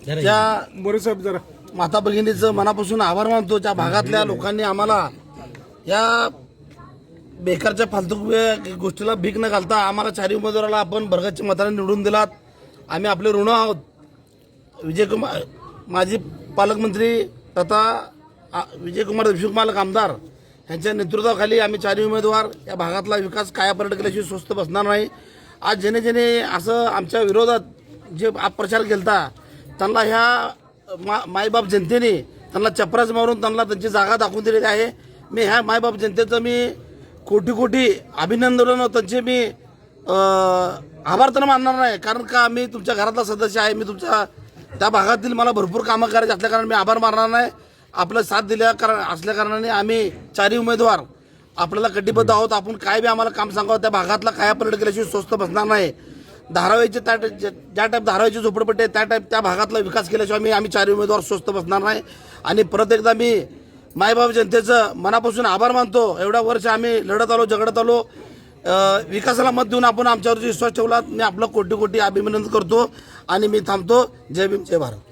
त्या साहेब जरा माता भगिनीचं मनापासून आभार मानतो. त्या भागातल्या लोकांनी आम्हाला या बेकारच्या फालतू गोष्टीला भीक न घालता आम्हाला चारही उमेदवाराला आपण भरगतच्या मताने निवडून दिलात. आम्ही आपले ऋण आहोत. विजयकुमार माजी पालकमंत्री तथा विजयकुमार देशमुख मालक आमदार यांच्या नेतृत्वाखाली आम्ही चारही उमेदवार या भागातला विकास कायापालट केल्याशिवाय स्वस्थ बसणार नाही. आज जेणे असं आमच्या विरोधात जे प्रचार केलता त्यांना ह्या मायबाप जनतेने त्यांना चपराच मारून त्यांना त्यांची जागा दाखवून दिलेली आहे. मी ह्या मायबाप जनतेचं मी कोटी अभिनंदन त्यांचे मी आभार तर मानणार नाही. कारण का मी तुमच्या घरातला सदस्य आहे. मी तुमच्या त्या भागातील मला भरपूर कामं करायची असल्या कारण मी आभार मानणार नाही. आपलं साथ असल्या कारणाने आम्ही चारही उमेदवार आपल्याला कटिबद्ध आहोत. आपण काय बी आम्हाला काम सांगावं त्या भागातला कायापालट केल्याशिवाय स्वस्त बसणार नाही. धारावीचे ज्या टाईप धारावीची झोपडपट्टी आहे त्या टाईप त्या भागातला विकास केल्याशिवाय आम्ही चारही उमेदवार स्वस्त बसणार नाही. आणि परत एकदा मी मायबाप जनतेचं मनापासून आभार मानतो. एवढ्या वर्ष आम्ही लढत आलो झगडत आलो. विकासाला मत देऊन आपण आमच्यावरती विश्वास ठेवला. मी आपलं कोटी अभिनंदन करतो आणि मी थांबतो. जय भीम जय भारत.